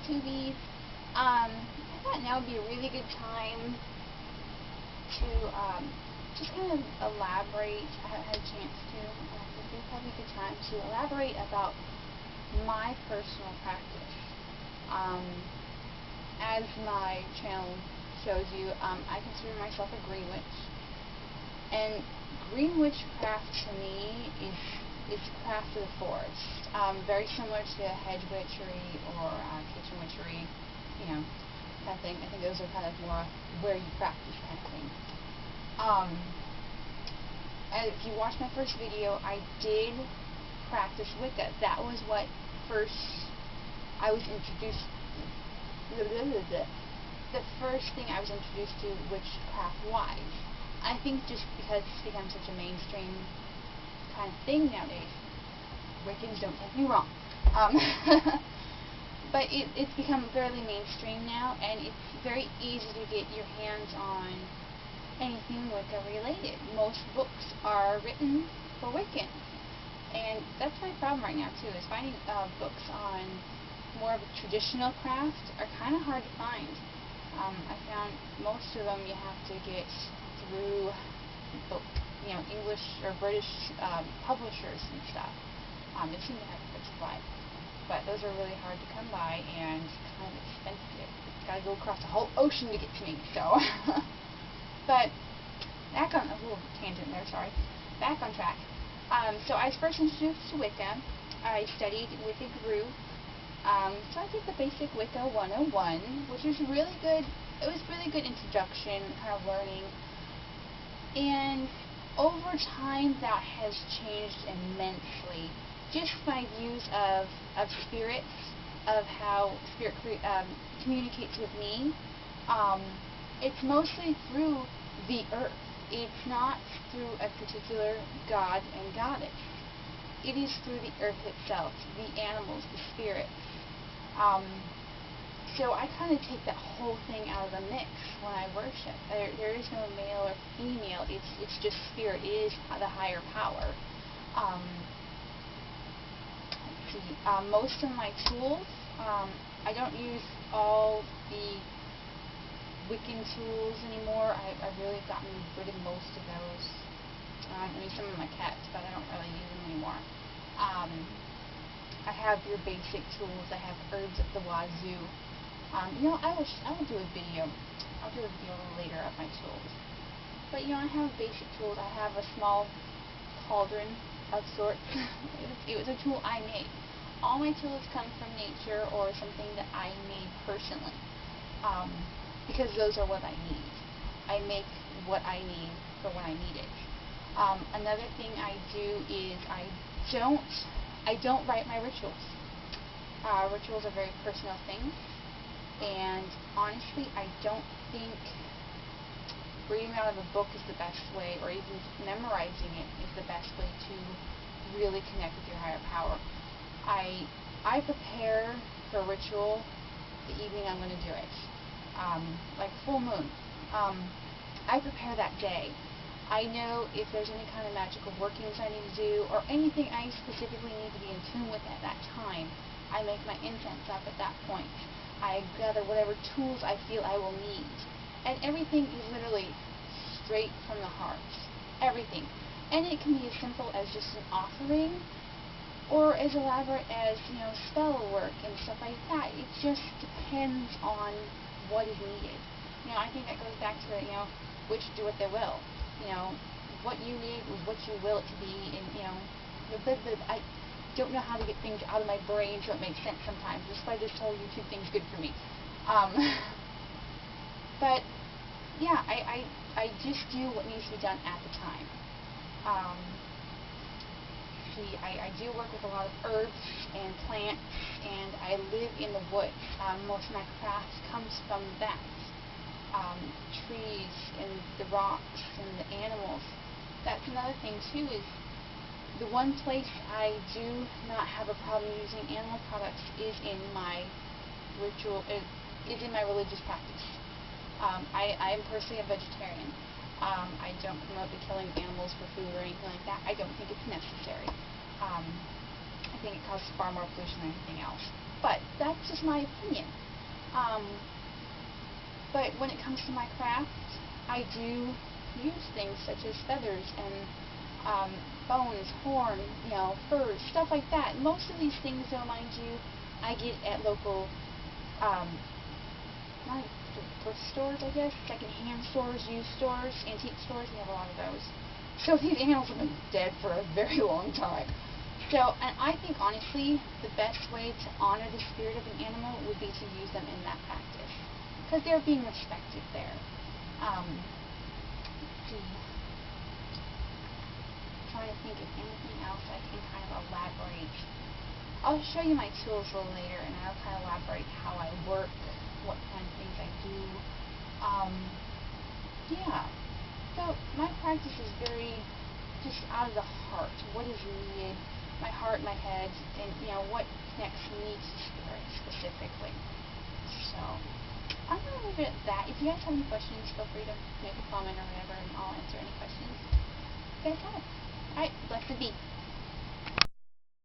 YouTubies. I thought now would be a really good time to just kind of elaborate. I haven't had a chance to. I think it'd probably be a good time to elaborate about my personal practice. As my channel shows you, I consider myself a green witch, and green witchcraft to me is craft of the forest. Very similar to hedge witchery or kitchen witchery, kind of thing. I think those are kind of more where you practice kind of thing. And if you watched my first video, I did practice Wicca. That was what first I was introduced to. The first thing I was introduced to witchcraft-wise. I think just because it's become such a mainstream kind of thing nowadays. Wiccans, don't take me wrong. But it's become fairly mainstream now, and it's very easy to get your hands on anything Wicca related. Most books are written for Wiccans, and that's my problem right now too, is finding books on more of a traditional craft are kind of hard to find. I found most of them you have to get through English or British publishers and stuff. They seem to have a good supply, but those are really hard to come by and kind of expensive. It's got to go across the whole ocean to get to me. So, but back on a little tangent there. Sorry. Back on track. So I was first introduced to Wicca. I studied Wicca Guru. So I did the basic Wicca 101, which was really good. It was really good introduction, kind of learning. And over time, that has changed immensely. Just my views of spirits, of how spirit communicates with me. It's mostly through the earth. It's not through a particular god and goddess. It is through the earth itself, the animals, the spirits. So I kind of take that whole thing out of the mix when I worship. There is no male or female. It's just spirit. It is the higher power. Let's see. Most of my tools, I don't use all the Wiccan tools anymore. I've really gotten rid of most of those. I mean, some of my kept, but I don't really use them anymore. I have your basic tools. I have herbs at the wazoo. I will do a video. I'll do a video later of my tools. But I have basic tools. I have a small cauldron of sorts. It was a tool I made. All my tools come from nature or something that I made personally. Because those are what I need. I make what I need for when I need it. Another thing I do is I don't write my rituals. Rituals are very personal things, and honestly, I don't think reading out of a book is the best way, or even memorizing it is the best way to really connect with your higher power. I prepare for a ritual the evening I'm going to do it. Like full moon. I prepare that day. I know if there's any kind of magical workings I need to do, or anything I specifically need to be in tune with at that time. I make my incense up at that point. I gather whatever tools I feel I will need. And everything is literally straight from the heart. Everything. And it can be as simple as just an offering, or as elaborate as, spell work and stuff like that. It just depends on what is needed. I think that goes back to, which do what they will. What you need is what you will it to be, and, I don't know how to get things out of my brain so it makes sense sometimes. That's why this whole YouTube thing's good for me. But, yeah, I just do what needs to be done at the time. I do work with a lot of herbs and plants, and I live in the woods. Most of my craft comes from that. Trees and the rocks and the animals. That's another thing too, is the one place I do not have a problem using animal products is in my ritual, is in my religious practice. I am personally a vegetarian. I don't promote the killing of animals for food or anything like that. I don't think it's necessary. I think it causes far more pollution than anything else. But that's just just my opinion. But when it comes to my craft, I do use things such as feathers and bones, horn, fur, stuff like that. Most of these things, though, mind you, I get at local, not thrift stores, I guess, second-hand stores, used stores, antique stores. We have a lot of those. So these animals have been dead for a very long time. So, and I think, honestly, the best way to honor the spirit of an animal would be to use them in that practice, because they're being respected there. Let's see. Trying to think of anything else I can kind of elaborate. I'll show you my tools a little later, and I'll kind of elaborate how I work, what kind of things I do. Yeah. So my practice is very just out of the heart. What is needed? My heart, my head, and what connects me to spirit specifically. So I'm gonna leave it at that. If you guys have any questions, feel free to make a comment or whatever, and I'll answer any questions you guys have. Alright, blessed be.